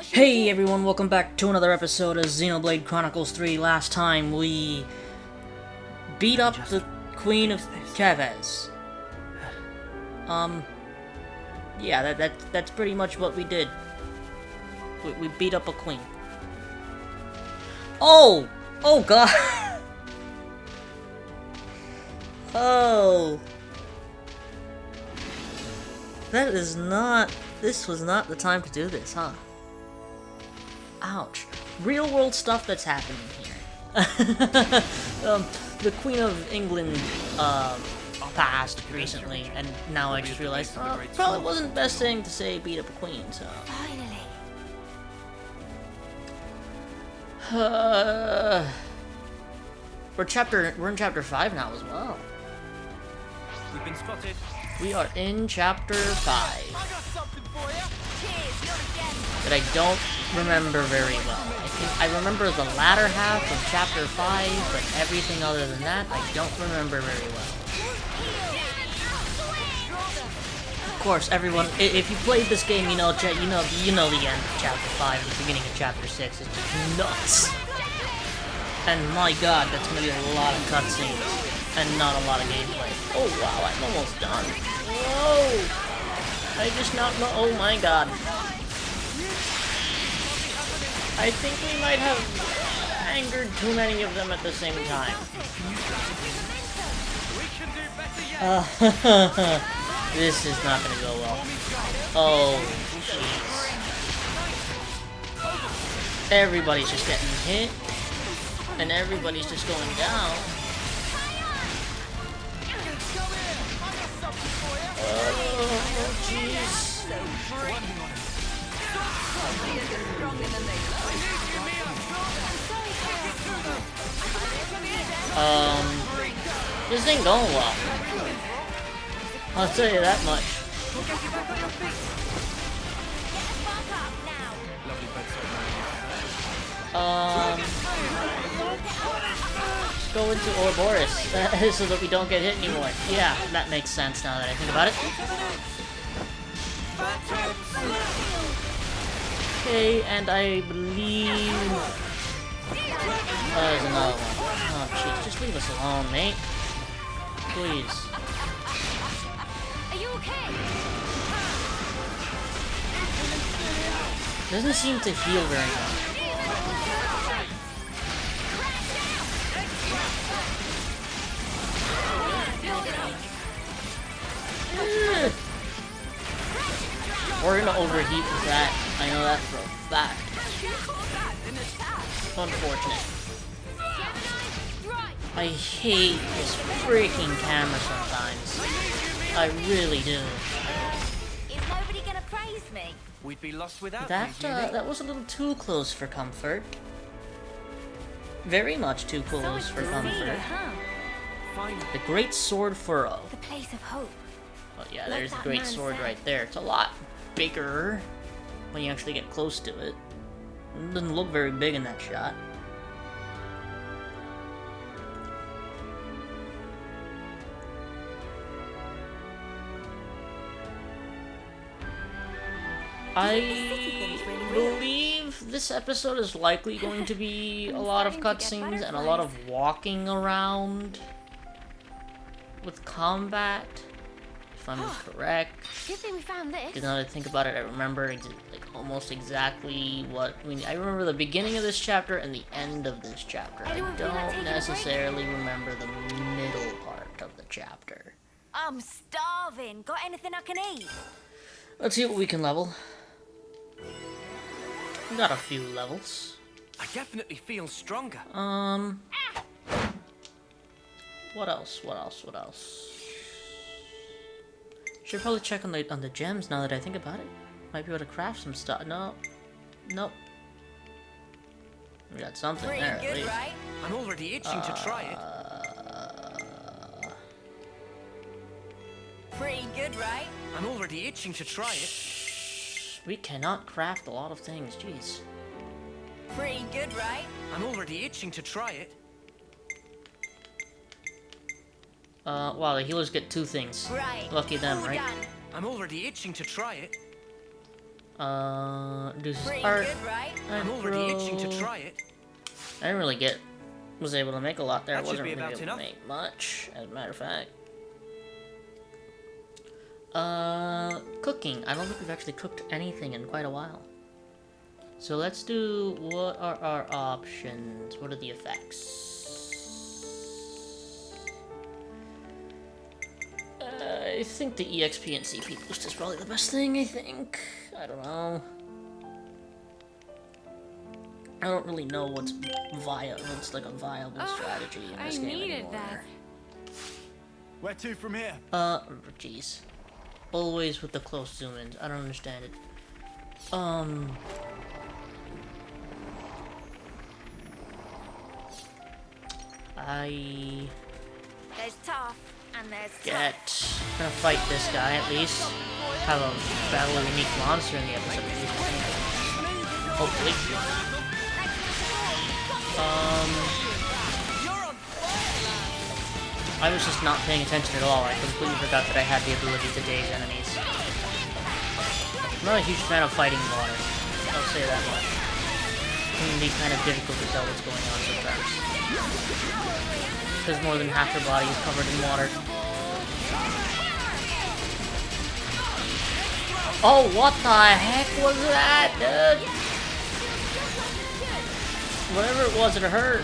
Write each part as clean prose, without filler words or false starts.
Hey everyone, welcome back to another episode of Xenoblade Chronicles 3. Last time we beat up the Queen of Chavez. Yeah, that's pretty much what we did. We beat up a queen. Oh! Oh god! Oh! This was not the time to do this, huh? Ouch. Real world stuff that's happening here. The Queen of England, passed recently, and now I just realized, probably wasn't the best thing to say beat up a queen, so... Finally. We're in chapter 5 now as well. We've been spotted. We are in chapter 5. I got something for you. Cheers, not again. That I don't remember very well. I remember the latter half of chapter 5, but everything other than that, I don't remember very well. Of course, everyone, if you played this game, you know the end of chapter 5 and the beginning of chapter 6 is just nuts. And my god, that's gonna be a lot of cutscenes and not a lot of gameplay. Oh wow, I'm almost done. Whoa! I just not know. Oh my god. I think we might have angered too many of them at the same time. This is not gonna go well. Oh, jeez. Everybody's just getting hit, and everybody's just going down. Oh, jeez. This ain't going well. I'll tell you that much. Let's go into Ouroboros so that we don't get hit anymore. Yeah, that makes sense now that I think about it. Okay, and I believe... there's another one. Oh, jeez, just leave us alone, mate. Please. Are you okay? Doesn't seem to heal very much. We're gonna overheat with that. I know that for a fact. Unfortunate. I hate this freaking camera sometimes. I really do. Is nobody gonna praise me? We'd be lost without That was a little too close for comfort. Very much too close for comfort. The Great Sword Furrow. The place of hope. Oh yeah, there's the Great Sword right there. It's a lot bigger when you actually get close to it. It doesn't look very big in that shot. I believe this episode is likely going to be a lot of cutscenes and a lot of walking around with combat, if I'm correct. Good thing we found this. Because now that I think about it, I remember almost exactly what... I remember the beginning of this chapter and the end of this chapter. I don't necessarily remember the middle part of the chapter. I'm starving. Got anything I can eat? Let's see what we can level. We got a few levels. I definitely feel stronger. What else? What else? Should probably check on the gems now that I think about it. Might be able to craft some stuff. No. Nope. We got something Pretty there at good, least. right? I'm already itching to try it. Pretty good, right? I'm already itching to try it. We cannot craft a lot of things, jeez. Pretty good, right? I'm already itching to try it. Wow, the healers get 2 things. Right. Lucky them, All right? done. I'm already itching to try it. Do Pretty start. good, right? I'm already itching to try it. I didn't really was able to make a lot there. I That should wasn't be really about able enough. to make much, as a matter of fact. Cooking. I don't think we've actually cooked anything in quite a while. So let's do, what are our options? What are the effects? I think the EXP and CP boost is probably the best thing, I think. I don't know. I don't really know what's like a viable strategy in this game anymore. That. Where to from here? Jeez. Always with the close zoom ins. I don't understand it. There's tough and there's Gonna fight this guy at least. Have a battle of unique monster in the episode. Hopefully. I was just not paying attention at all. I completely forgot that I had the ability to daze enemies. I'm not a huge fan of fighting water. I'll say that much. It can be kind of difficult to tell what's going on sometimes. Because more than half your body is covered in water. Oh, what the heck was that, dude? Whatever it was, it hurt.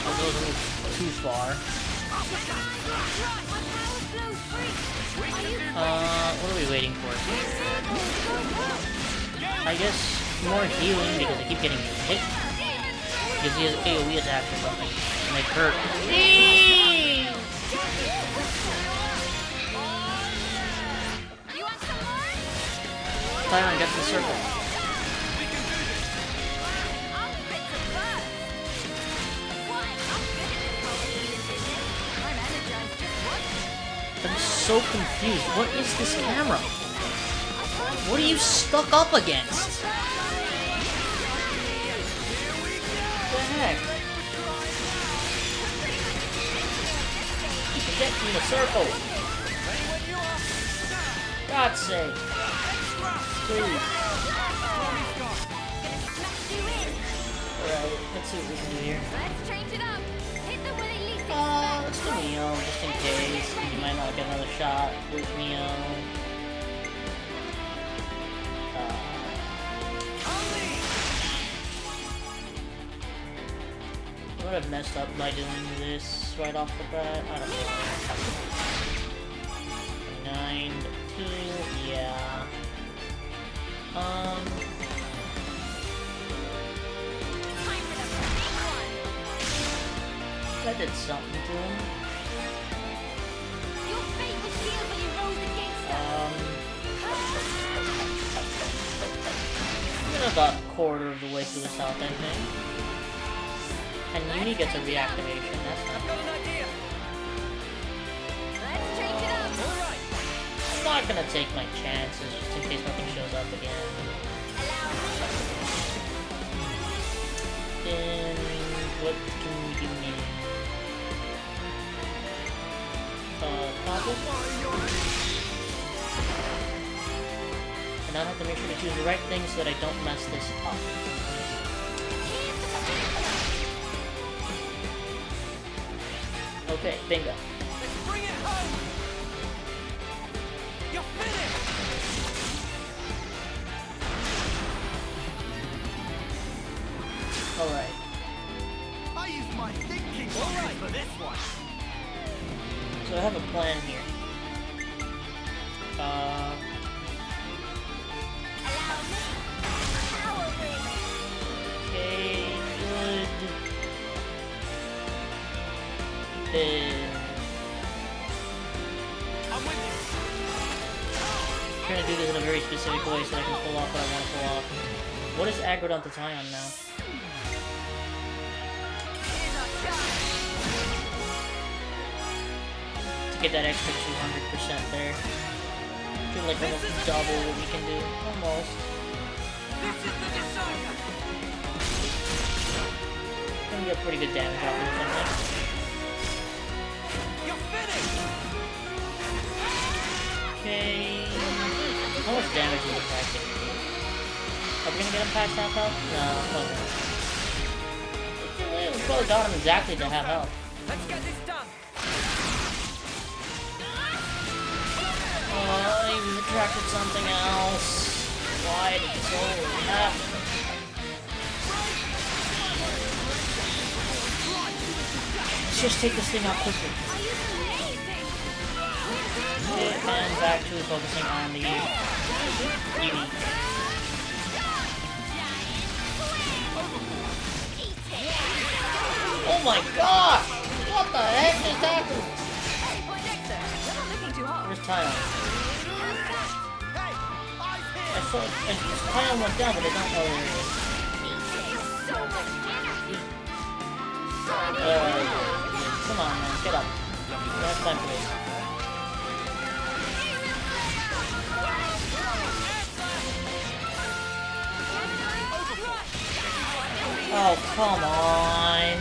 That goes a little too far. What are we waiting for here? I guess more healing because I keep getting hit. Because he has AoE attacks or something. And they hurt. Try on, get to the circle. I'm so confused. What is this camera? What are you stuck up against? What the heck? Get me in a circle. God's sake. Please. Alright, let's see what we can do here. Let's change it up. Hit the Willy Lee. Let's do Neo, just in case. You might not get another shot with Neo. I would have messed up by doing this right off the bat. I don't know. 9 to 2, yeah. That did something to him. Your fate was sealed when you rose against I'm about a quarter of the way through the south ending. And Uni gets a reactivation. That's not I've got an idea. Let's change it up. All right. I'm not gonna take my chances just in case nothing shows up again. Then what can we do now? Toggle. And now I have to make sure to choose the right thing so that I don't mess this up. Okay, bingo. Let's bring it home. You're finished. Alright. I used my thinking Alright. for this one. So I have a plan here. Okay, good. I'm with you. I'm trying to do this in a very specific way so I can pull off what I want to pull off. What is Agrodon to tie on now? To get that extra 200% there. I feel like almost double what we can do. Almost. This is the decider. Gonna get pretty good damage off of this, I think. You're finished. Okay. How much damage is attack do? Are we gonna get him past half health? No, okay. We probably got him exactly to half health. Let's get this done. He retracted something else. Why did this all happen? Let's just take this thing out quickly. And back to focusing on the unique. Oh my god! What the heck is happening? Where's Tyon? Hey, eyes here! I saw Tyon went down, but I don't know where it is. Come on, man, get up. We don't have time for this. Oh, come on.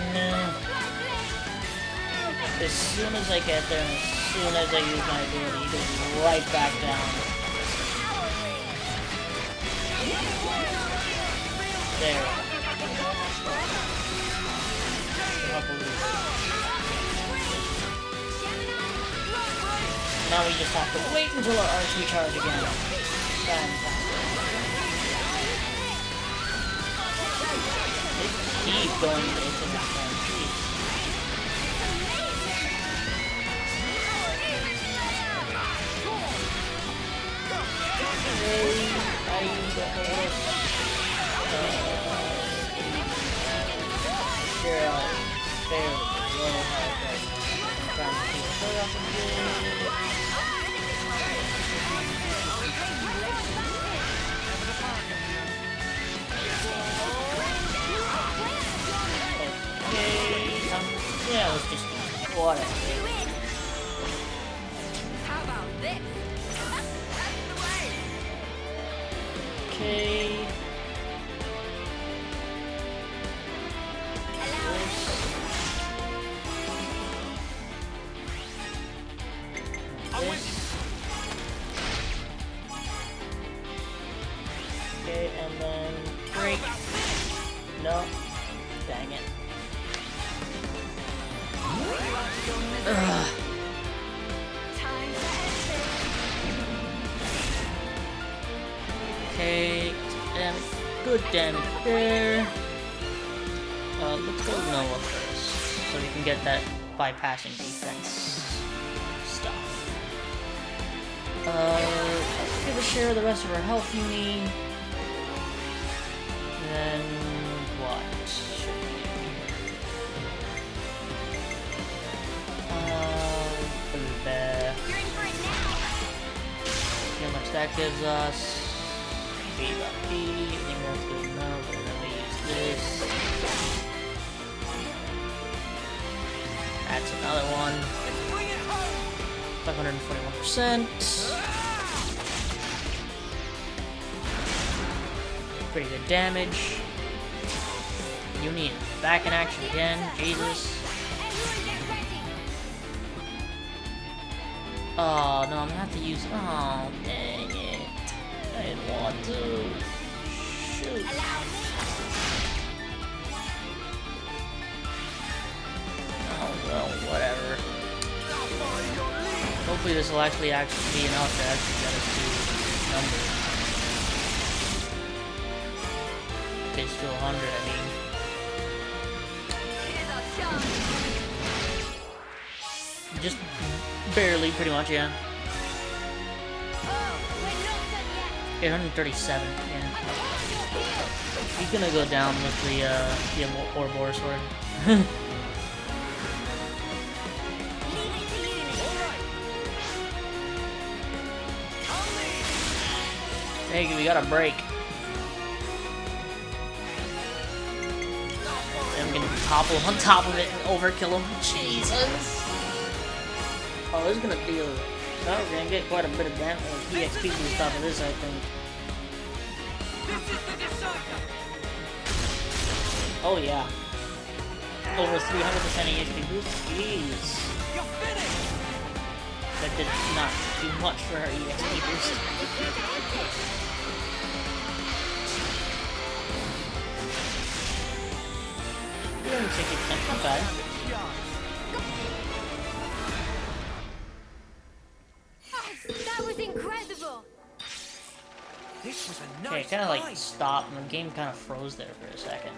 As soon as I get there, and as soon as I use my ability, he goes right back down. There. Now we just have to wait until our arts recharge again. Fantastic. Keep going into this time. Yeah, let's just water. How about this? Okay. Okay, and then break. No. Dang it. Ugh. Okay, damage. Good damage there. Let's go Noah first, so we can get that bypassing defense stuff. Give a share of the rest of our health you need. Then what? See how much that gives us. B. I think that's good enough. We're gonna use this. That's another one. 541%. Pretty good damage. Union back in action again. Jesus. Oh no, I'm gonna have to use. Oh dang it! I didn't want to. Shoot. Oh well, whatever. Hopefully this will actually be enough to actually get us to numbers. It's to 100, I mean. Just barely, pretty much, yeah. 837, yeah. He's gonna go down with the Ouroboros sword. Hey, we got a break. And I'm gonna topple on top of it and overkill him. Jesus! Oh, this is gonna deal. So we're gonna get quite a bit of damage, EXP from the top of this, I think. Oh yeah. Over 300% EXP boost. Jeez. That did not do much for her EXP boost. We only take it 10 not bad. That was incredible. This was a Okay, nice it kinda like fight. stopped and the game kinda froze there for a second.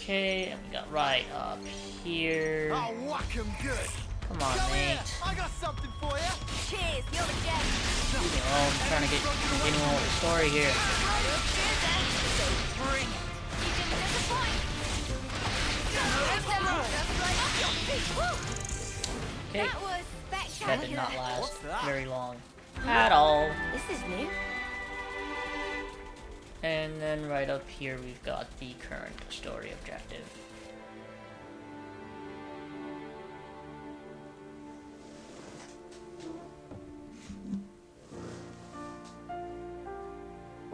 Okay, and we got right up here. I'll whack him good. Come on, Come here. mate. I got something for you. Cheers, you're the gem. Leave me alone. I'm trying to continue on with the story here. So bring it. You didn't disappoint. Okay, That was that spectacular. did not last What's that? very long at all. This is new. And then right up here we've got the current story objective.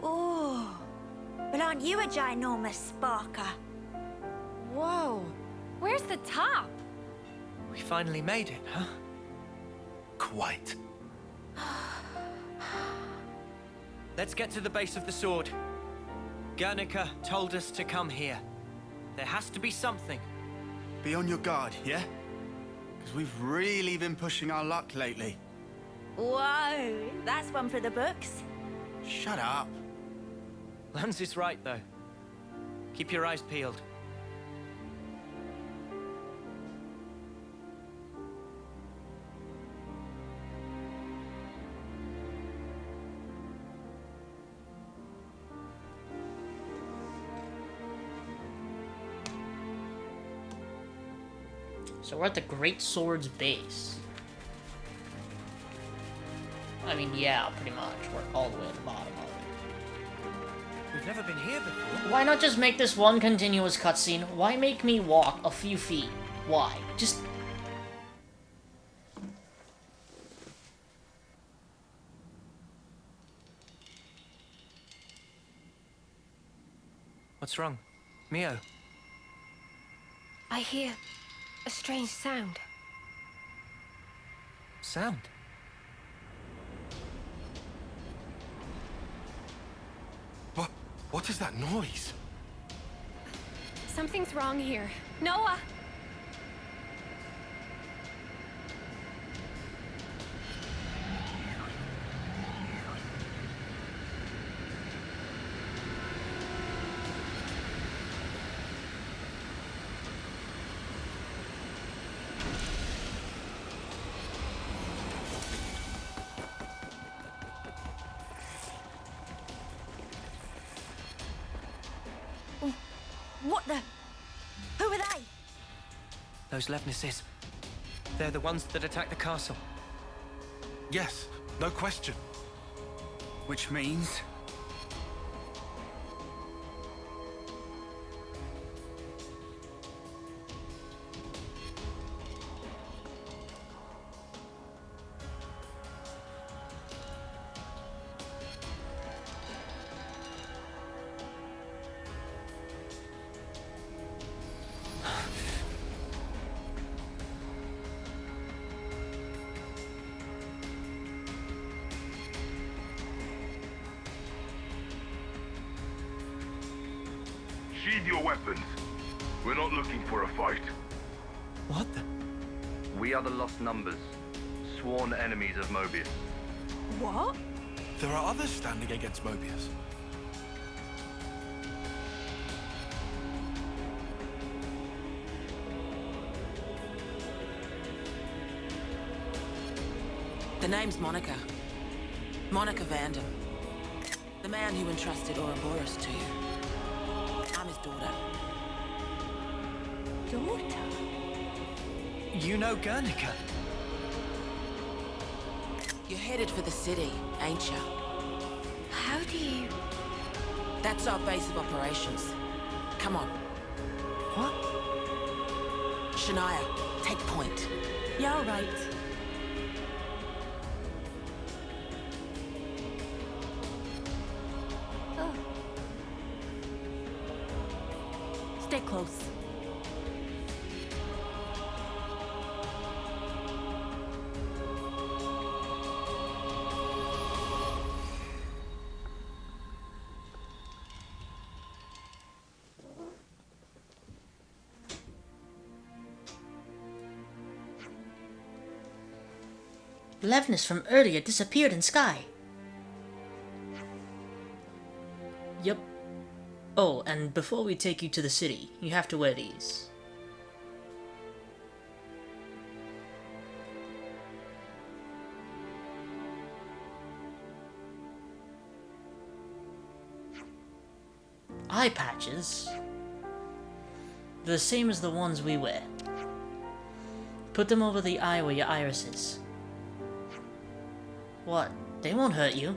Oh, but aren't you a ginormous sparker? Whoa, where's the top? We finally made it, huh? Quite. Let's get to the base of the sword. Guernica told us to come here. There has to be something. Be on your guard, yeah? Because we've really been pushing our luck lately. Whoa, that's one for the books. Shut up. Lance is right, though. Keep your eyes peeled. So we're at the Great Sword's base. I mean, yeah, pretty much. We're all the way at the bottom of it. We've never been here before. Why not just make this one continuous cutscene? Why make me walk a few feet? Why? Just... What's wrong? Mio? I hear a strange sound. Sound? What is that noise? Something's wrong here. Noah! What the? Who are they? Those Levnesses. They're the ones that attacked the castle. Yes, no question. Which means... Sheathe your weapons. We're not looking for a fight. What the? We are the Lost Numbers, sworn enemies of Mobius. What? There are others standing against Mobius. The name's Monica. Monica Vandam. The man who entrusted Ouroboros to you. I'm his daughter. Daughter? You know Guernica? You're headed for the city, ain't you? How do you... That's our base of operations. Come on. What? Shania, take point. You're right. Oh. Stay close. Levinus from earlier disappeared in sky. Yep. Oh, and before we take you to the city, you have to wear these. Eye patches? They're the same as the ones we wear. Put them over the eye where your iris is. What? They won't hurt you.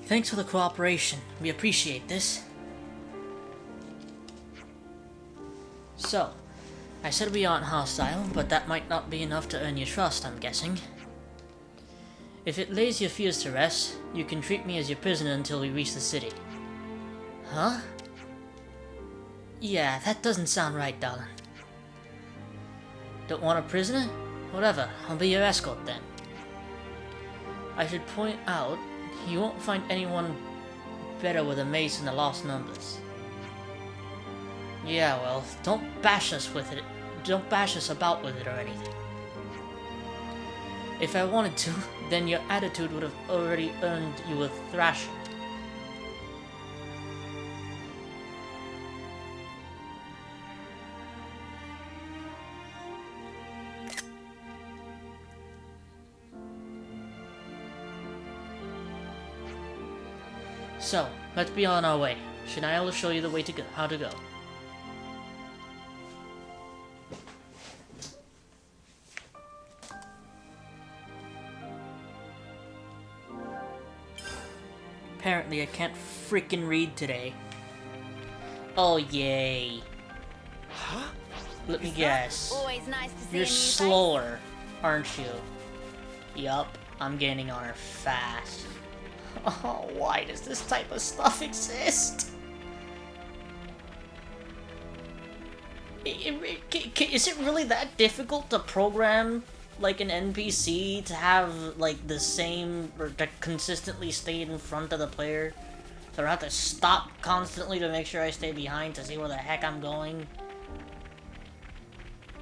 Thanks for the cooperation. We appreciate this. So, I said we aren't hostile, but that might not be enough to earn your trust, I'm guessing. If it lays your fears to rest, you can treat me as your prisoner until we reach the city. Huh? Yeah, that doesn't sound right, darling. Don't want a prisoner? Whatever, I'll be your escort then. I should point out, you won't find anyone better with a mace in the lost numbers. Yeah, well, don't bash us with it. Don't bash us about with it or anything. If I wanted to, then your attitude would have already earned you a thrashing. So, let's be on our way. Shania will show you the way to go, how to go. Apparently I can't freaking read today. Oh yay. Huh? Let me guess. Always nice to see You're a new face. slower, aren't you? Yup, I'm gaining on her fast. Oh, why does this type of stuff exist? Is it really that difficult to program, like, an NPC to have, like, the same, or to consistently stay in front of the player? So I have to stop constantly to make sure I stay behind to see where the heck I'm going?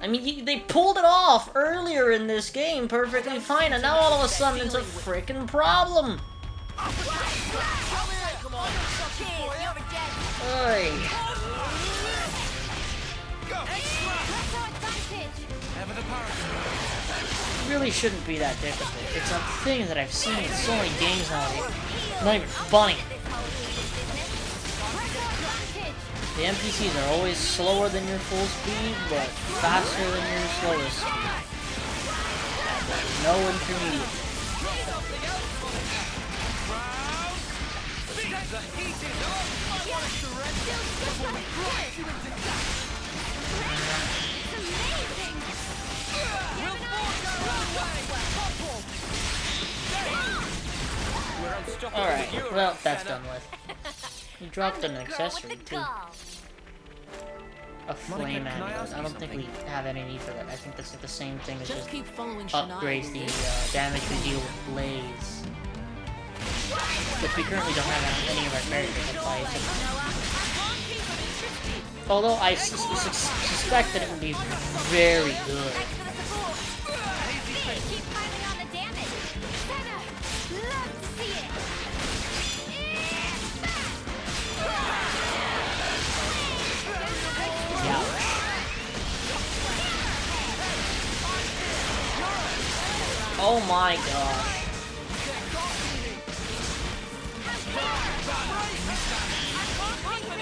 I mean, they pulled it off earlier in this game perfectly fine, and now all of a sudden it's a freaking problem! Oi. It really shouldn't be that difficult. It's a thing that I've seen in so many games nowadays. Not even funny. The NPCs are always slower than your full speed, but faster than your slowest speed. There's no intermediate. Alright, well, that's done with. You dropped an accessory, too. A flame amulet. I don't think we have any need for that. I think that's like the same thing that just keep following Shania. upgrades the damage we deal with Blaze. Which we currently don't have any of our characters apply. Although I suspect that it would be very good. Keep piling on the damage. Love to see it. Oh my gosh.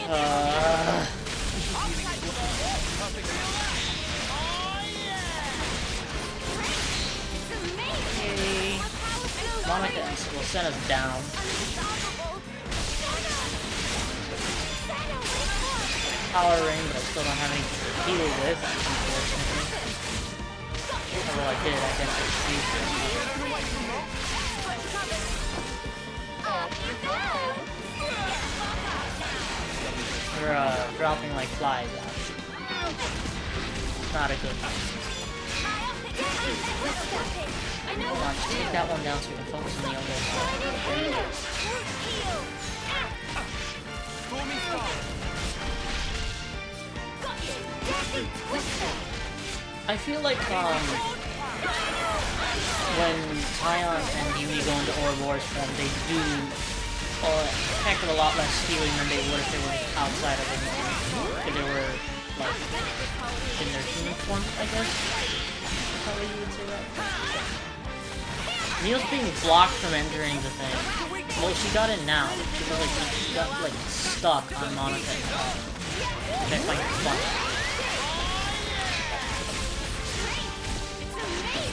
Okay. Monica will send us down. Power ring, but I still don't have any to heal with, unfortunately. Although I did, I guess it's future. They're dropping like flies out. Not a good thing. Come on, just take that one down so we can focus on the other one. I feel like when Tyon and Yumi go into Ouroboros form, they do a heck of a lot less healing than they would if they were outside of it. If they were, like, in their human form, I guess. That's how you would say that. Neil's being blocked from entering the thing. Well, she got in now. She got, like, stuck on Monica. Which I find funny.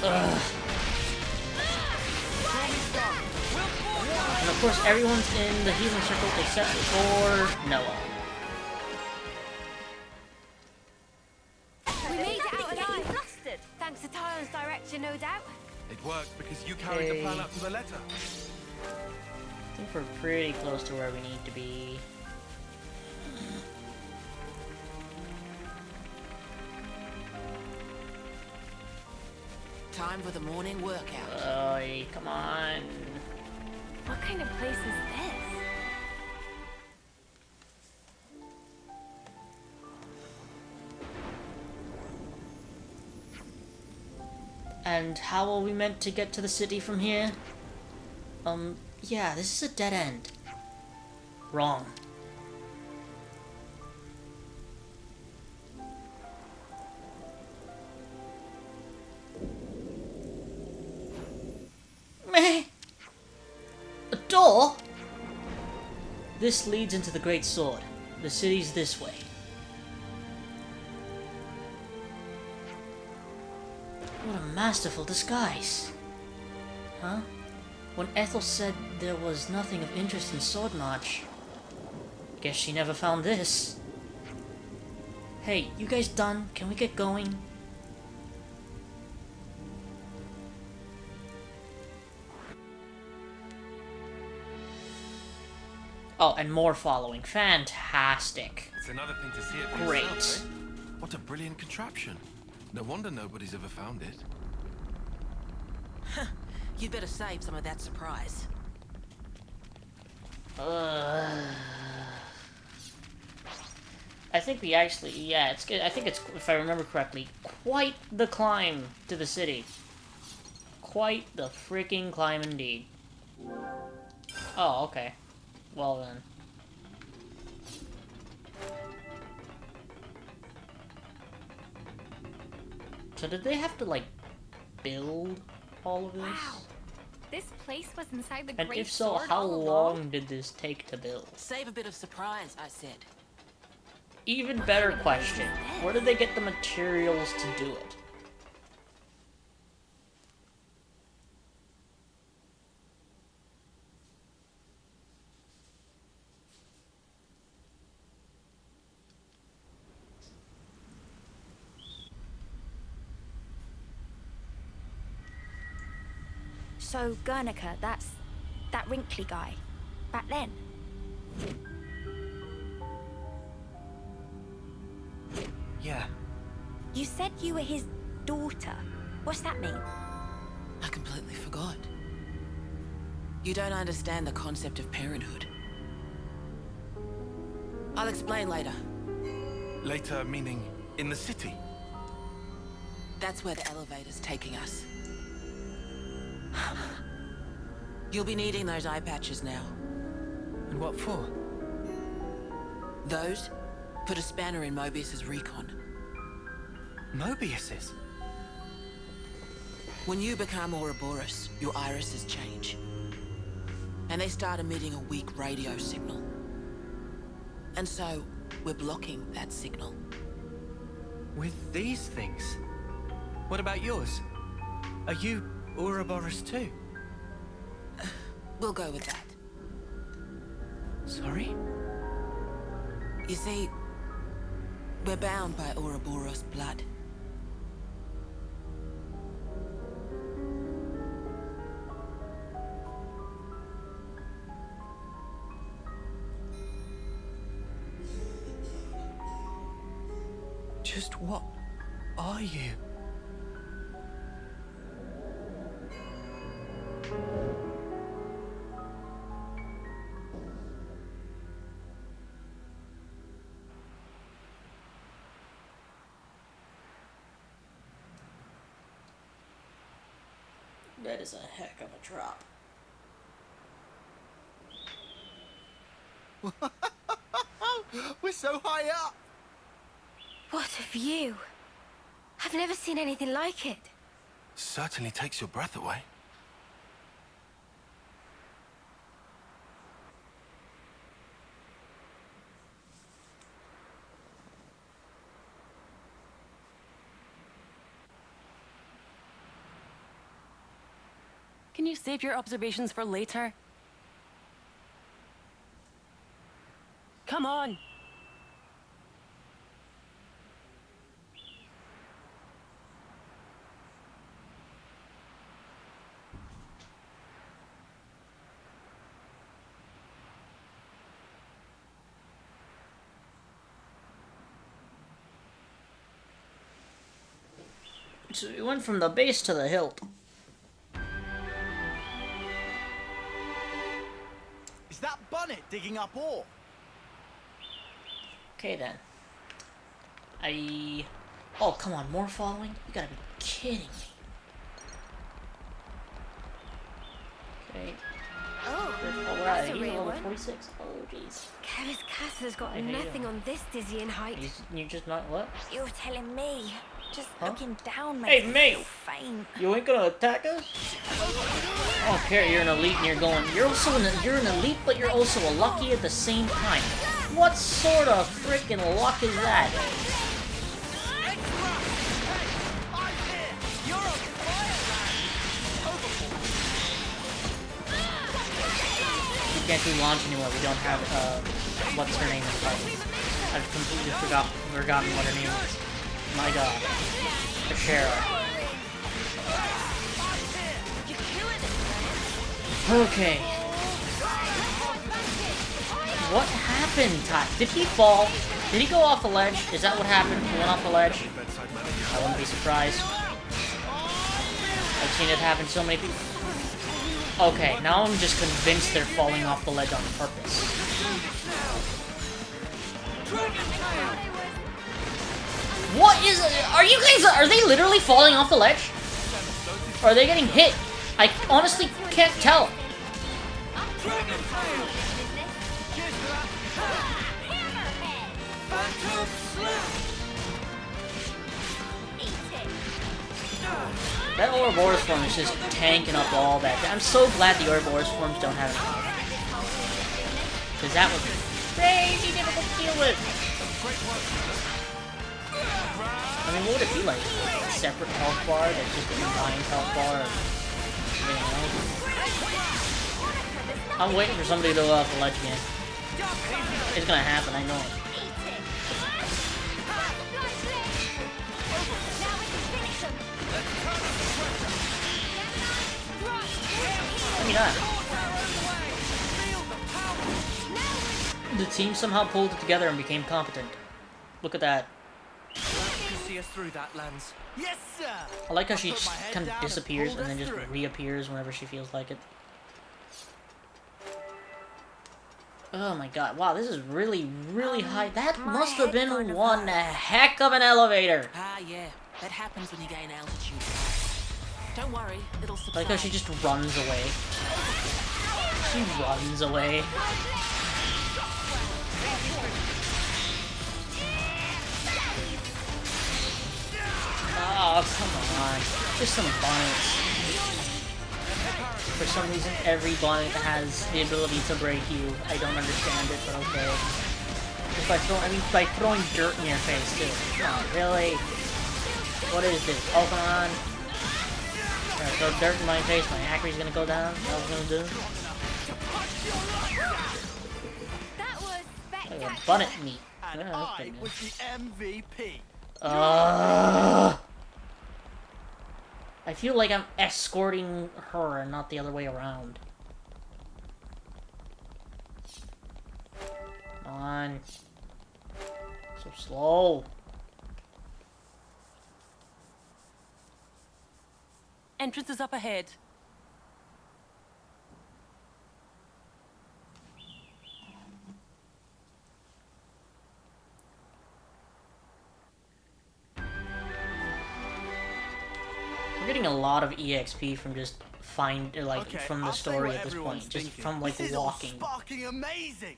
Ugh. And of course, everyone's in the healing circle except for Noah. We made it out alive. Flustered. Thanks to Tyron's direction, no doubt. It worked because you carried the plan up to the letter. I think we're pretty close to where we need to be. Time for the morning workout. Oh, come on. What kind of place is this? And how are we meant to get to the city from here? Yeah, this is a dead end. Wrong. Meh. A door? This leads into the Great Sword. The city's this way. What a masterful disguise. Huh? When Ethel said there was nothing of interest in Sword March, guess she never found this. Hey, you guys done? Can we get going? Oh, and more following. Fantastic. It's another thing to see it for Great. yourself, eh? What a brilliant contraption. No wonder nobody's ever found it. You'd better save some of that surprise. I think we actually, yeah, it's good. I think it's, if I remember correctly, quite the climb to the city. Quite the freaking climb indeed. Oh, okay. Well then. So did they have to, like, build all of this? Wow. This place was inside the And Great if so, Sword how all along? long did this take to build? Save a bit of surprise, I said. Even better question. Where did they get the materials to do it? So, Guernica, that's that wrinkly guy. Back then. Yeah. You said you were his daughter. What's that mean? I completely forgot. You don't understand the concept of parenthood. I'll explain later. Later, meaning in the city. That's where the elevator's taking us. You'll be needing those eye patches now. And what for? Those put a spanner in Mobius's recon. Mobius's? When you become Ouroboros, your irises change. And they start emitting a weak radio signal. And so, we're blocking that signal. With these things? What about yours? Are you Ouroboros too? We'll go with that. Sorry? You see, we're bound by Ouroboros blood. Just what are you? That is a heck of a drop. We're so high up! What a view. I've never seen anything like it. Certainly takes your breath away. Can you save your observations for later? Come on! So we went from the base to the hilt. Is that Bonnet digging up ore? Okay then. Oh, come on, more following? You gotta be kidding me. Okay. Oh, Oh, that's right, a he's real level one. 46. Oh, jeez. Kevis Castle's got I hate nothing him. on this dizzying height. You just not what? You're telling me. Just Huh? looking down Hey, makes me mate! feel faint. You ain't gonna attack us? I don't care, you're an elite and you're going. You're an elite, but you're also a lucky at the same time. What sort of freaking luck is that? We can't do launch anymore. We don't have what's her name in the fight. I've completely forgotten what her name is. My god. Ashera. Okay. What happened, Ty? Did he fall? Did he go off the ledge? Is that what happened? He went off the ledge? I wouldn't be surprised. I've seen it happen so many people. Okay, now I'm just convinced they're falling off the ledge on purpose. What is it? Are they literally falling off the ledge? Or are they getting hit? I honestly can't tell. That Ouroboros form is just tanking up all that. I'm so glad the Ouroboros forms don't have any. Because that would be crazy difficult to deal with. I mean, what would it be like? A separate health bar that's just a combined health bar? You know? I'm waiting for somebody to go off the ledge again. It's gonna happen, I know it. Let me not. The team somehow pulled it together and became competent. Look at that. You can see us through that, Lance. Yes, sir! I like how she Put just my head kind of down disappears pulled and then us just through. reappears whenever she feels like it. Oh my god, wow, this is really, really high. That my must have head been kind of one hurts. heck of an elevator. Ah, yeah. That happens when you gain altitude. Don't worry, it'll I subside. like how she just runs away. She runs away. Oh, come on. Just some bonnets. For some reason, every bonnet has the ability to break you. I don't understand it, but okay. Just by throwing dirt in your face, too. Oh, really? What is this? Oh, come on. Throw dirt in my face, my accuracy's gonna go down. What was gonna do? That was Like a spectacular. bonnet meat. And Yeah, that's I pretty was good. the MVP. I feel like I'm escorting her and not the other way around. Come on. So slow. Entrance is up ahead. We're getting a lot of EXP from just Okay, from the I'll say story what at this everyone's point, just thinking. from like This is walking. all sparking amazing.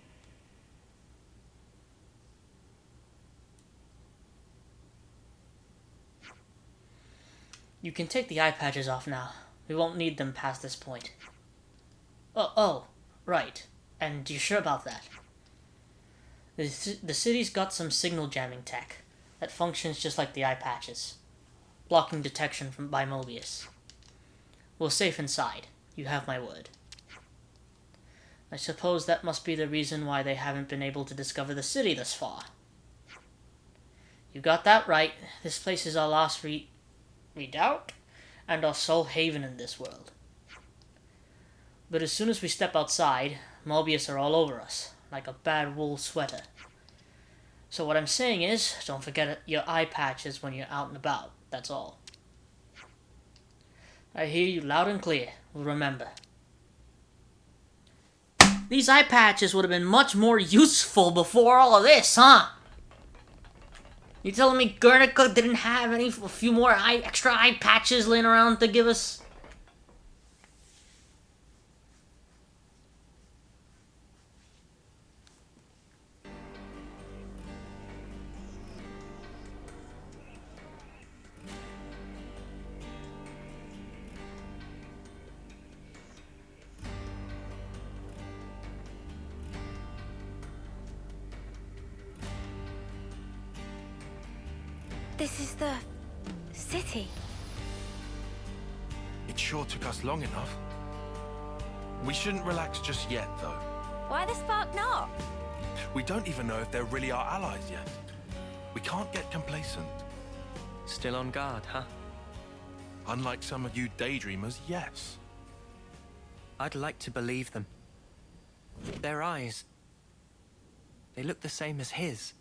You can take the eye patches off now. We won't need them past this point. Oh, right. And you sure about that? The city's got some signal jamming tech that functions just like the eye patches, blocking detection by Mobius. We're safe inside. You have my word. I suppose that must be the reason why they haven't been able to discover the city thus far. You got that right. This place is our last redoubt and our sole haven in this world. But as soon as we step outside, Mobius are all over us, like a bad wool sweater. So what I'm saying is, don't forget your eye patches when you're out and about, that's all. I hear you loud and clear. We'll remember. These eye patches would have been much more useful before all of this, huh? You telling me Guernica didn't have a few more extra eye patches laying around to give us? This is the city. It sure took us long enough. We shouldn't relax just yet, though. Why the spark not? We don't even know if they're really our allies yet. We can't get complacent. Still on guard, huh? Unlike some of you daydreamers, yes. I'd like to believe them. Their eyes, they look the same as his.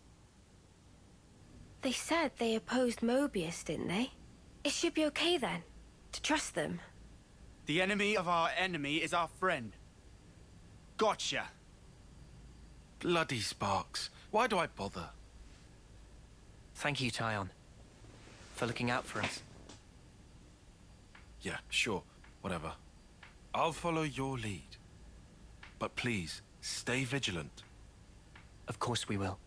They said they opposed Mobius, didn't they? It should be okay then, to trust them. The enemy of our enemy is our friend. Gotcha. Bloody Sparks. Why do I bother? Thank you, Tyon, for looking out for us. Yeah, sure. Whatever. I'll follow your lead. But please, stay vigilant. Of course we will.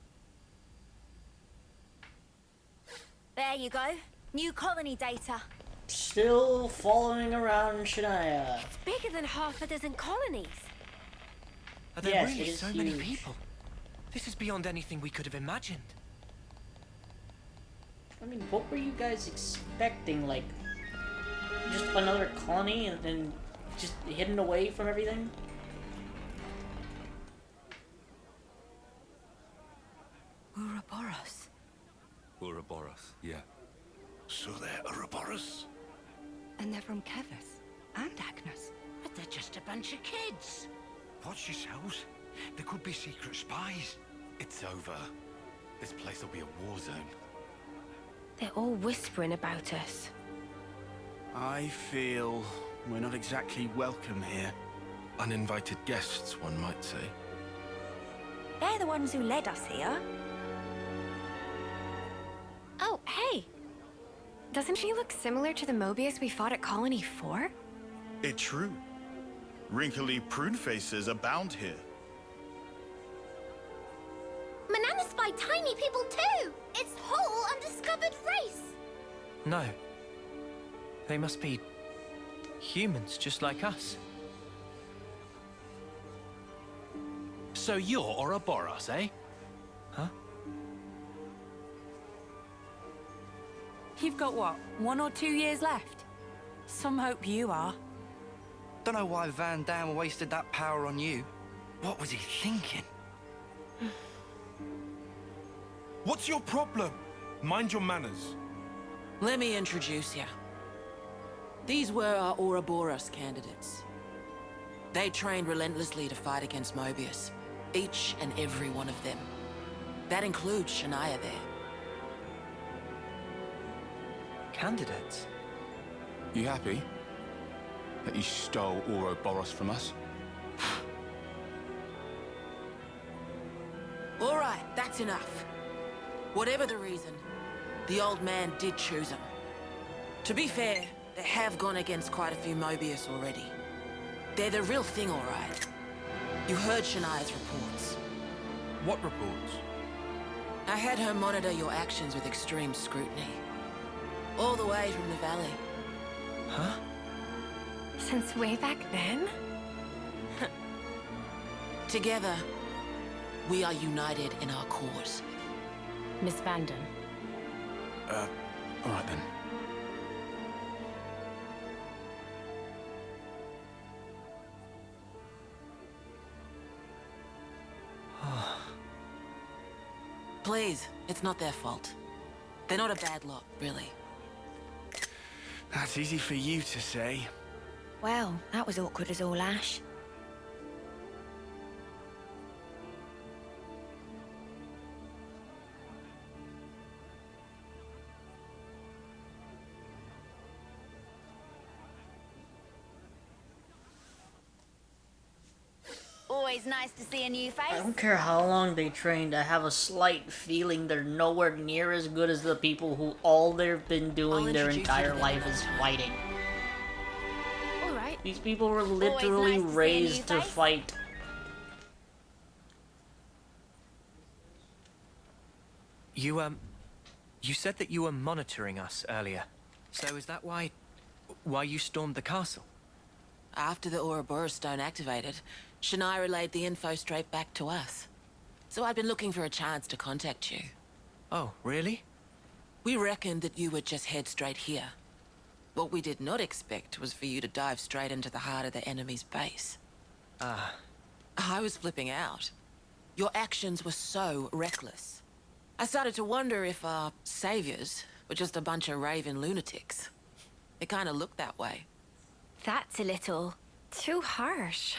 There you go. New colony data. Still following around Shania. It's bigger than half a dozen colonies. Are there Yes, really it is so many huge. people? This is beyond anything we could have imagined. I mean, what were you guys expecting? Like, just another colony and then just hidden away from everything? Ouroboros. Ouroboros, yeah. So they're Ouroboros? And they're from Kevus and Agnes. But they're just a bunch of kids. Watch yourselves. There could be secret spies. It's over. This place will be a war zone. They're all whispering about us. I feel we're not exactly welcome here. Uninvited guests, one might say. They're the ones who led us here. Oh, hey! Doesn't she look similar to the Mobius we fought at Colony 4? It's true. Wrinkly prune faces abound here. Manana spy tiny people too! It's whole undiscovered race! No. They must be humans just like us. So you're Ouroboros, eh? Huh? You've got what, 1 or 2 years left? Some hope you are. Don't know why Van Dam wasted that power on you. What was he thinking? What's your problem? Mind your manners. Let me introduce you. These were our Ouroboros candidates. They trained relentlessly to fight against Mobius. Each and every one of them. That includes Shania there. Candidates? You happy? that he stole Ouroboros from us? All right, that's enough. Whatever the reason, the old man did choose him. To be fair, they have gone against quite a few Mobius already. They're the real thing, all right. You heard Shania's reports. What reports? I had her monitor your actions with extreme scrutiny. All the way from the valley. Huh? Since way back then? Together, we are united in our cause. Miss Vanden. All right then. Please, it's not their fault. They're not a bad lot, really. That's easy for you to say. Well, that was awkward as all ash. Always nice to see a new face. I don't care how long they trained, I have a slight feeling they're nowhere near as good as the people who all they've been doing their entire life is fighting. All right. These people were literally nice to see a new raised to face. fight. You said that you were monitoring us earlier. So is that why you stormed the castle? After the Ouroboros stone activated, Shania relayed the info straight back to us. So I'd been looking for a chance to contact you. Oh, really? We reckoned that you would just head straight here. What we did not expect was for you to dive straight into the heart of the enemy's base. Ah. I was flipping out. Your actions were so reckless. I started to wonder if our saviors were just a bunch of raving lunatics. It kind of looked that way. That's a little too harsh.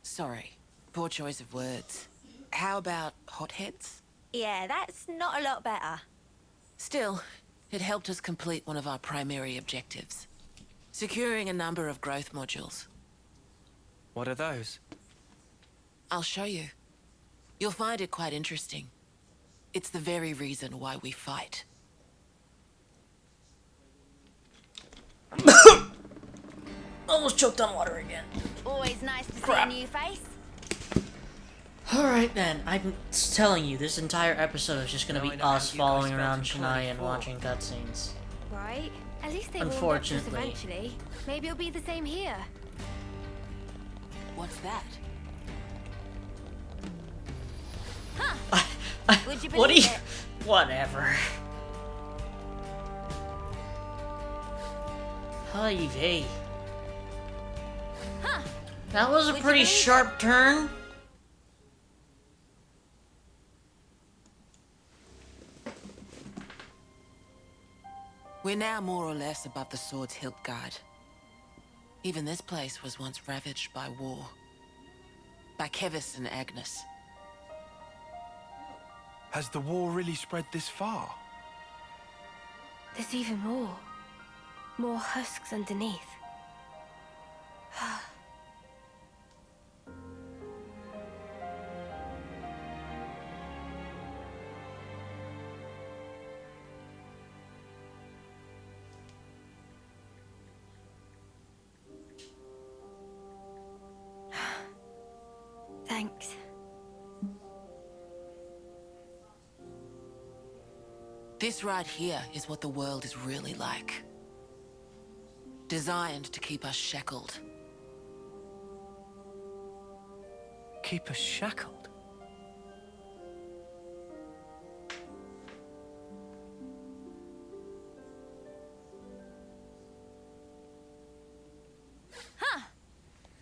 Sorry. Poor choice of words. How about hotheads? Yeah, that's not a lot better. Still, it helped us complete one of our primary objectives. Securing a number of growth modules. What are those? I'll show you. You'll find it quite interesting. It's the very reason why we fight. Almost choked on water again. Always nice to Crap. see a new face. Alright then, I'm telling you, this entire episode is just gonna Now I be know how us you following guys around felt in Shania and 24. watching cutscenes. Right? At least they warmed up to us Unfortunately. eventually. Maybe it'll be the same here. What's that? Would you What do you... believe it? Whatever. Hi, Vey. Huh. That was a Would you pretty believe sharp turn. We're now more or less above the sword's hilt guard. Even this place was once ravaged by war. By Kevis and Agnes. Has the war really spread this far? There's even more. More husks underneath. Thanks. This right here is what the world is really like. Designed to keep us shackled. Keep us shackled?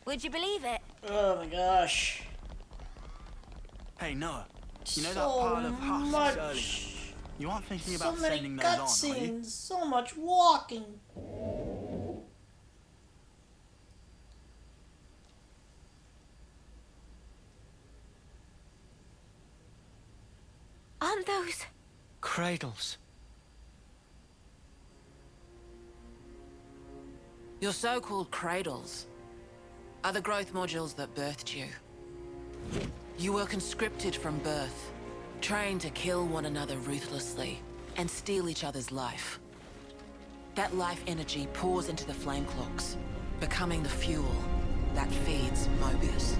Would you believe it? Oh my gosh. Hey, Noah. You know that So pile of husks much. earlier? You aren't thinking So about many sending those on, are you? cutscenes, so much walking. Aren't those... Cradles. Your so-called cradles are the growth modules that birthed you. You were conscripted from birth, trained to kill one another ruthlessly and steal each other's life. That life energy pours into the flame clocks, becoming the fuel that feeds Mobius.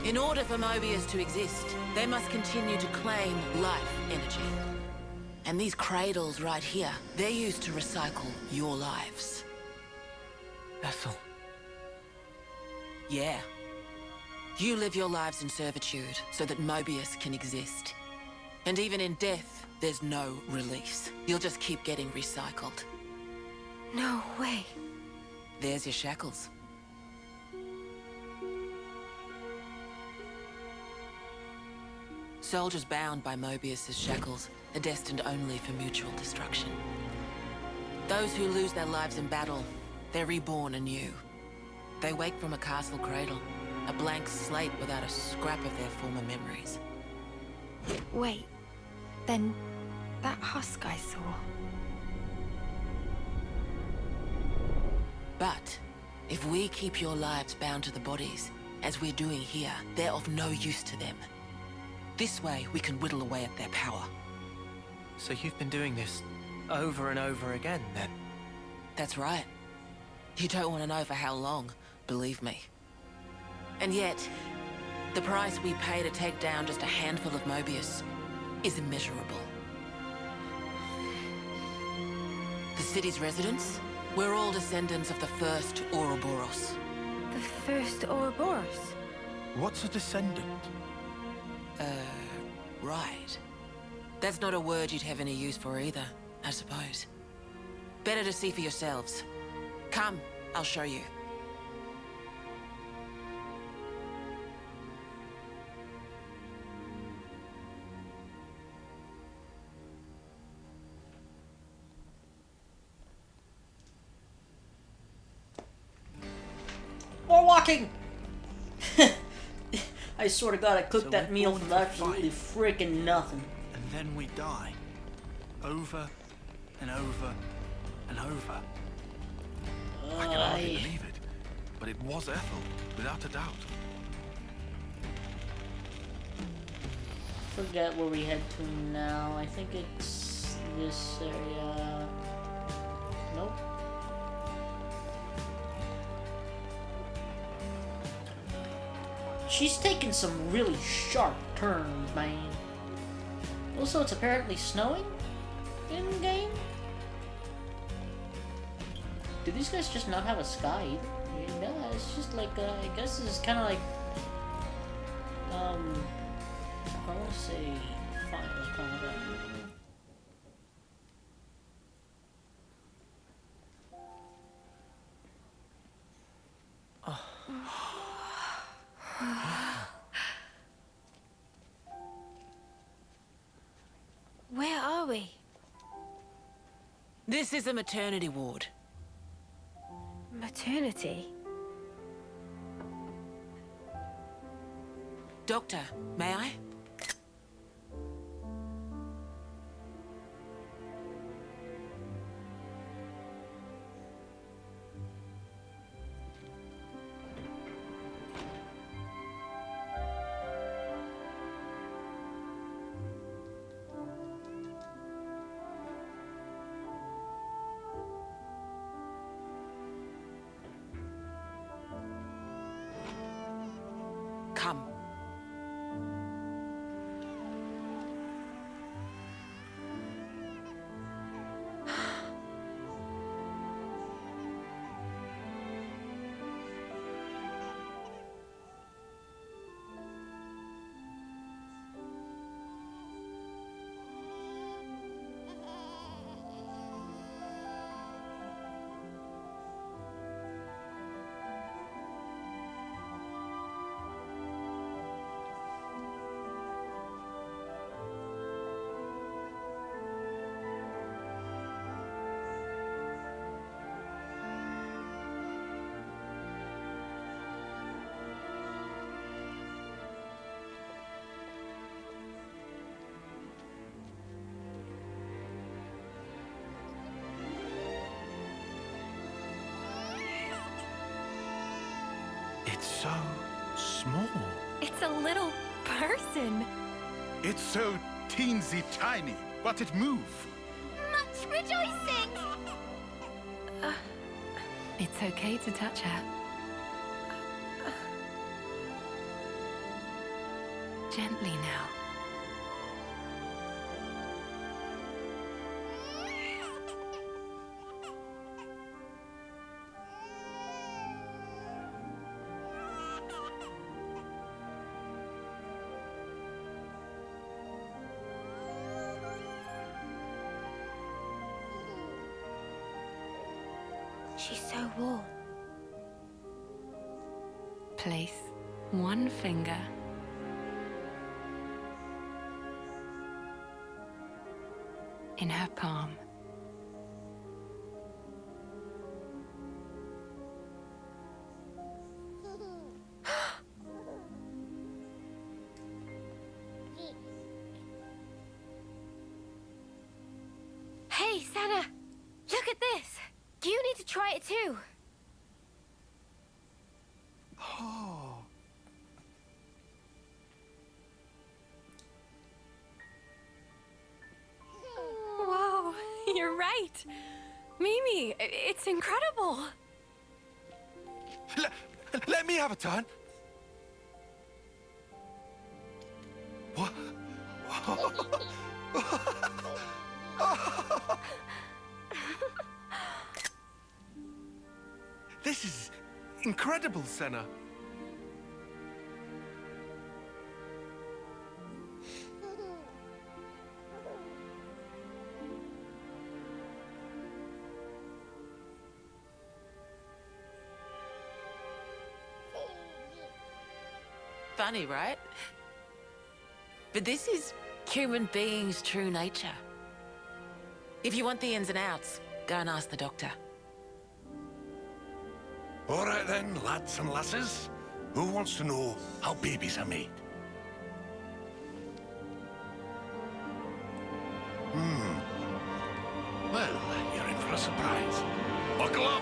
In order for Mobius to exist, they must continue to claim life energy. And these cradles right here, they're used to recycle your lives. Ethel. Yeah. You live your lives in servitude so that Mobius can exist. And even in death, there's no release. You'll just keep getting recycled. No way. There's your shackles. Soldiers bound by Mobius's shackles are destined only for mutual destruction. Those who lose their lives in battle, they're reborn anew. They wake from a castle cradle, a blank slate without a scrap of their former memories. Wait, then that husk I saw. But if we keep your lives bound to the bodies, as we're doing here, they're of no use to them. This way, we can whittle away at their power. So you've been doing this over and over again, then? That's right. You don't want to know for how long, believe me. And yet, the price we pay to take down just a handful of Mobius is immeasurable. The city's residents, we're all descendants of the first Ouroboros. The first Ouroboros? What's a descendant? Right. That's not a word you'd have any use for either, I suppose. Better to see for yourselves. Come, I'll show you. More walking! I swear to God, I cooked So that we're meal born for to absolutely freaking nothing. And then we die. Over and over and over. I can hardly believe it, but it was Ethel, without a doubt. Forget where we head to now. I think it's this area. Nope. She's taking some really sharp turns, man. Also, it's apparently snowing in game. Do these guys just not have a sky either? Yeah, it's just like I guess this is kind of like I want to say Final Combat. Where are we? This is a maternity ward. Maternity? Doctor, may I? Come. small. It's a little person. It's so teensy tiny, but it moves. Much rejoicing! It's okay to touch her. Gently now. She's so warm. Place one finger in her palm. Hey, Sana! Look at this! You need to try it too! Oh. Whoa, you're right. Mimi, it's incredible. Let me have a turn. What? This is incredible, Senna. Funny, right? But this is human beings' true nature. If you want the ins and outs, go and ask the doctor. All right then, lads and lasses. Who wants to know how babies are made? Well, you're in for a surprise. Buckle up!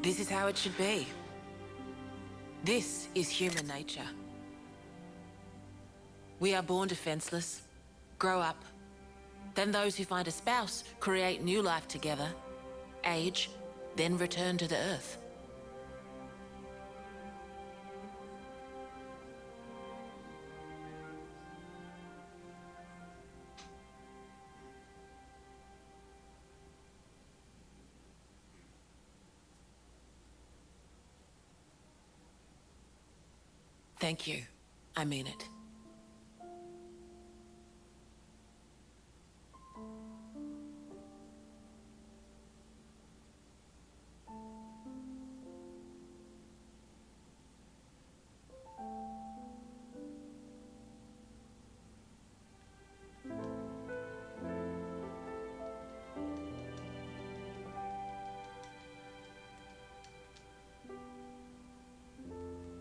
This is how it should be. This is human nature. We are born defenseless, grow up. Then those who find a spouse create new life together, age, then return to the earth. Thank you. I mean it.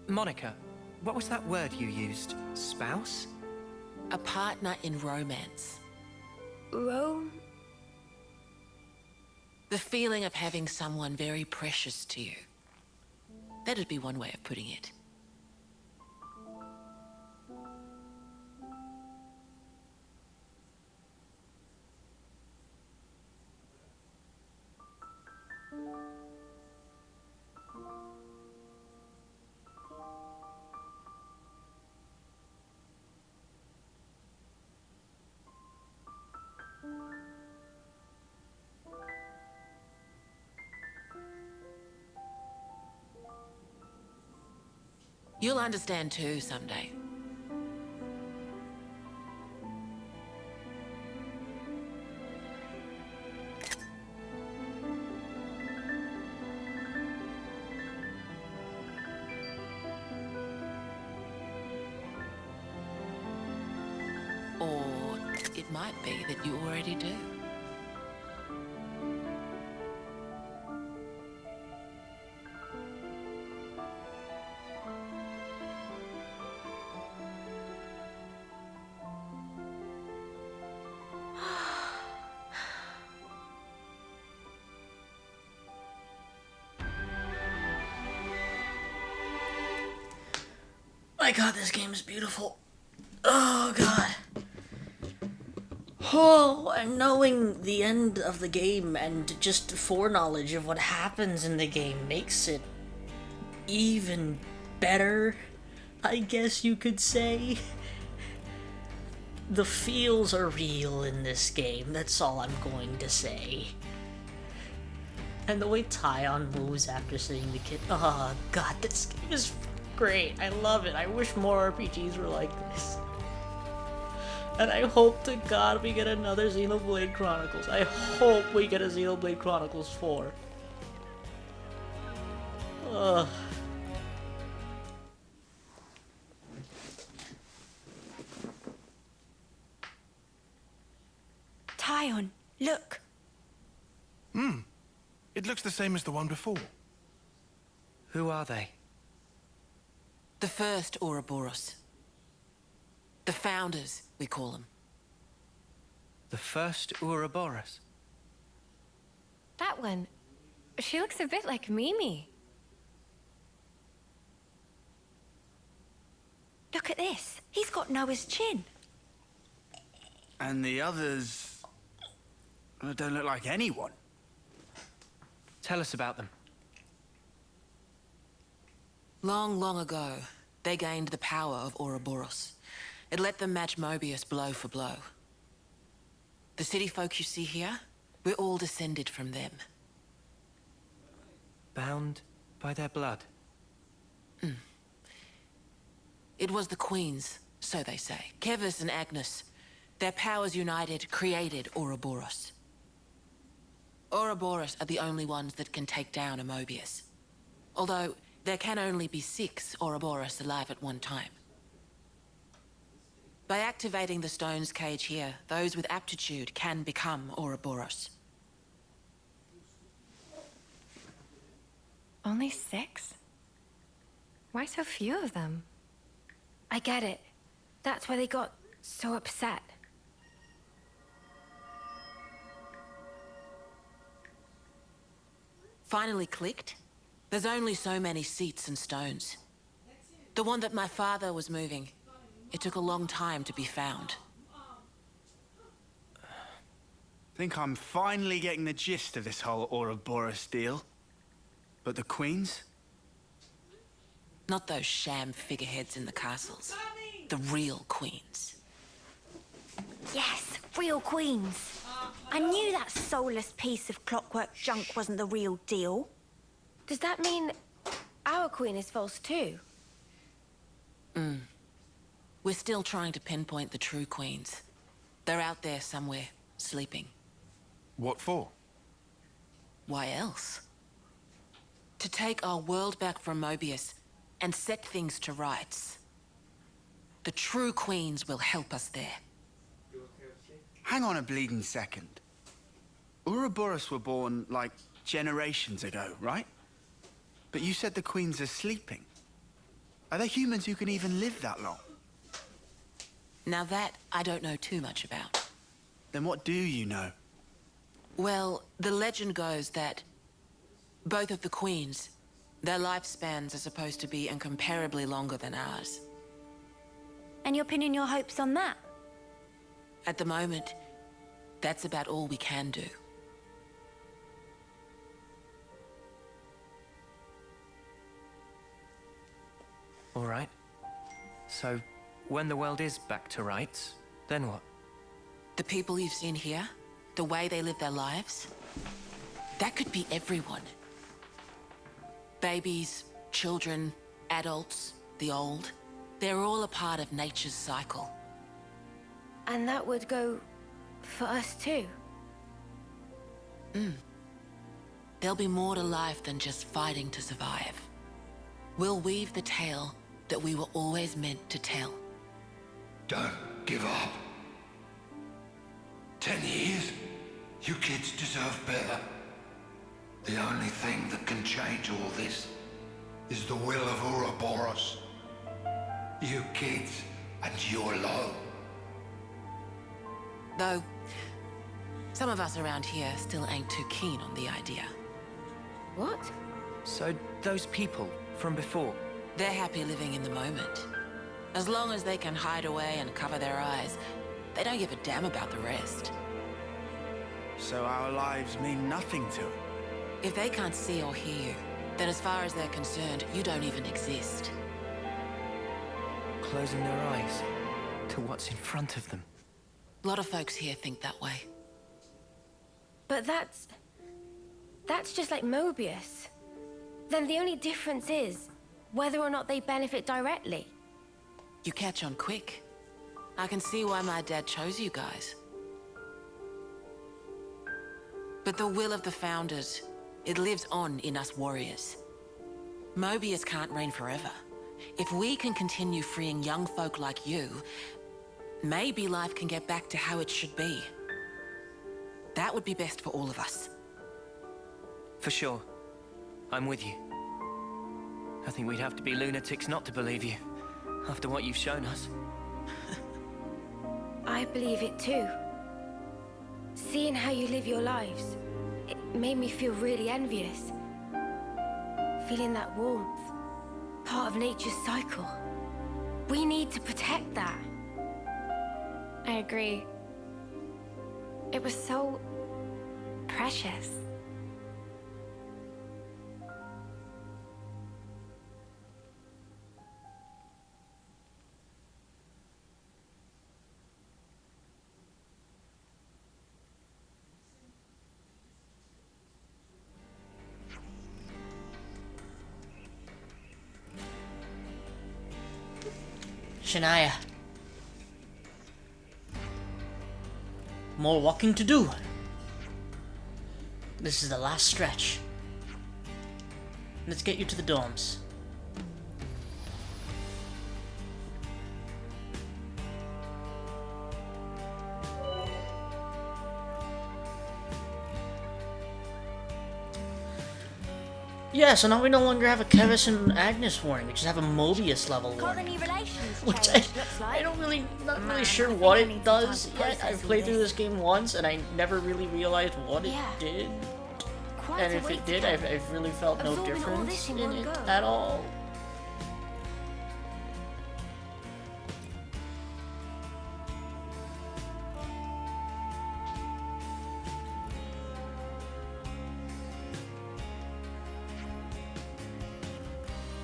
Monica, what was that word you used? Spouse? A partner in romance. Rome? The feeling of having someone very precious to you. That'd be one way of putting it. You'll understand too someday. Or it might be that you already do. My god, this game is beautiful. Oh god. Oh, and knowing the end of the game and just foreknowledge of what happens in the game makes it even better, I guess you could say. The feels are real in this game, that's all I'm going to say. And the way Tyon moves after seeing the kid, oh god, this game is great. I love it. I wish more RPGs were like this. And I hope to God we get another Xenoblade Chronicles. I hope we get a Xenoblade Chronicles 4. Ugh. Tyon, look. It looks the same as the one before. Who are they? The first Ouroboros. The founders, we call them. The first Ouroboros? That one. She looks a bit like Mimi. Look at this. He's got Noah's chin. And the others don't look like anyone. Tell us about them. Long, long ago, they gained the power of Ouroboros. It let them match Mobius blow for blow. The city folk you see here, we're all descended from them. Bound by their blood? It was the queens, so they say. Kevis and Agnes. Their powers united created Ouroboros. Ouroboros are the only ones that can take down a Mobius. Although, there can only be 6 Ouroboros alive at one time. By activating the stone's cage here, those with aptitude can become Ouroboros. Only 6? Why so few of them? I get it. That's why they got so upset. Finally clicked? There's only so many seats and stones. The one that my father was moving, it took a long time to be found. Think I'm finally getting the gist of this whole Ouroboros deal. But the queens? Not those sham figureheads in the castles. The real queens. Yes, real queens. I knew that soulless piece of clockwork junk wasn't the real deal. Does that mean our queen is false too? We're still trying to pinpoint the true queens. They're out there somewhere, sleeping. What for? Why else? To take our world back from Mobius and set things to rights. The true queens will help us there. Hang on a bleeding second. Ouroboros were born, like, generations ago, right? But you said the queens are sleeping. Are there humans who can even live that long? Now that, I don't know too much about. Then what do you know? Well, the legend goes that both of the queens, their lifespans are supposed to be incomparably longer than ours. And you're pinning your hopes on that? At the moment, that's about all we can do. All right. So, when the world is back to rights, then what? The people you've seen here, the way they live their lives, that could be everyone. Babies, children, adults, the old, they're all a part of nature's cycle. And that would go for us too? There'll be more to life than just fighting to survive. We'll weave the tale that we were always meant to tell. Don't give up. 10 years? You kids deserve better. The only thing that can change all this is the will of Ouroboros. You kids and your low. Though, some of us around here still ain't too keen on the idea. What? So, those people from before? They're happy living in the moment. As long as they can hide away and cover their eyes, they don't give a damn about the rest. So our lives mean nothing to it? If they can't see or hear you, then as far as they're concerned, you don't even exist. Closing their eyes to what's in front of them. A lot of folks here think that way. But that's just like Mobius. Then the only difference is whether or not they benefit directly. You catch on quick. I can see why my dad chose you guys. But the will of the Founders, it lives on in us warriors. Mobius can't reign forever. If we can continue freeing young folk like you, maybe life can get back to how it should be. That would be best for all of us. For sure. I'm with you. I think we'd have to be lunatics not to believe you, after what you've shown us. I believe it too. Seeing how you live your lives, it made me feel really envious. Feeling that warmth, part of nature's cycle. We need to protect that. I agree. It was so precious. Shania. More walking to do. This is the last stretch. Let's get you to the dorms. Yeah, so now we no longer have a Kevis and Agnes warning, we just have a Mobius level warning. Colony relations Which change, looks like. I don't really, not really sure what it does yet. I've played through this game once and I never really realized what it did. And if it did, I've really felt no difference in it at all.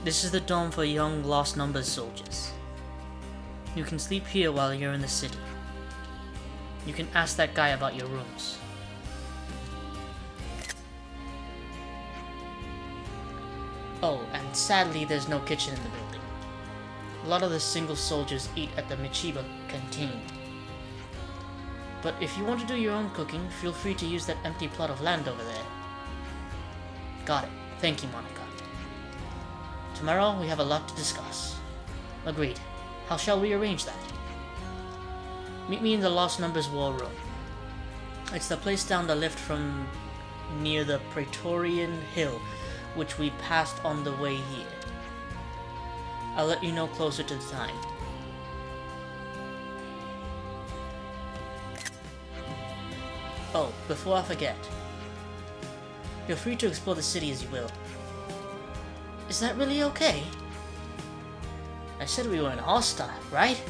This is the dome for young Lost Numbers soldiers. You can sleep here while you're in the city. You can ask that guy about your rooms. Oh, and sadly there's no kitchen in the building. A lot of the single soldiers eat at the Michiba canteen. But if you want to do your own cooking, feel free to use that empty plot of land over there. Got it. Thank you, Monica. Tomorrow, we have a lot to discuss. Agreed. How shall we arrange that? Meet me in the Lost Numbers War Room. It's the place down the lift from near the Praetorian Hill, which we passed on the way here. I'll let you know closer to the time. Oh, before I forget. Feel free to explore the city as you will. Is that really okay? I said we weren't hostile, right?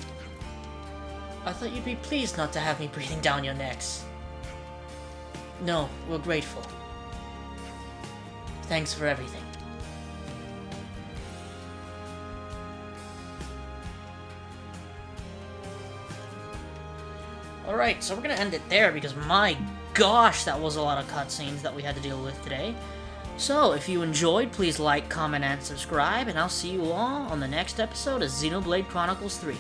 I thought you'd be pleased not to have me breathing down your necks. No, we're grateful. Thanks for everything. Alright, so we're gonna end it there because my gosh, that was a lot of cutscenes that we had to deal with today. So, if you enjoyed, please like, comment, and subscribe, and I'll see you all on the next episode of Xenoblade Chronicles 3.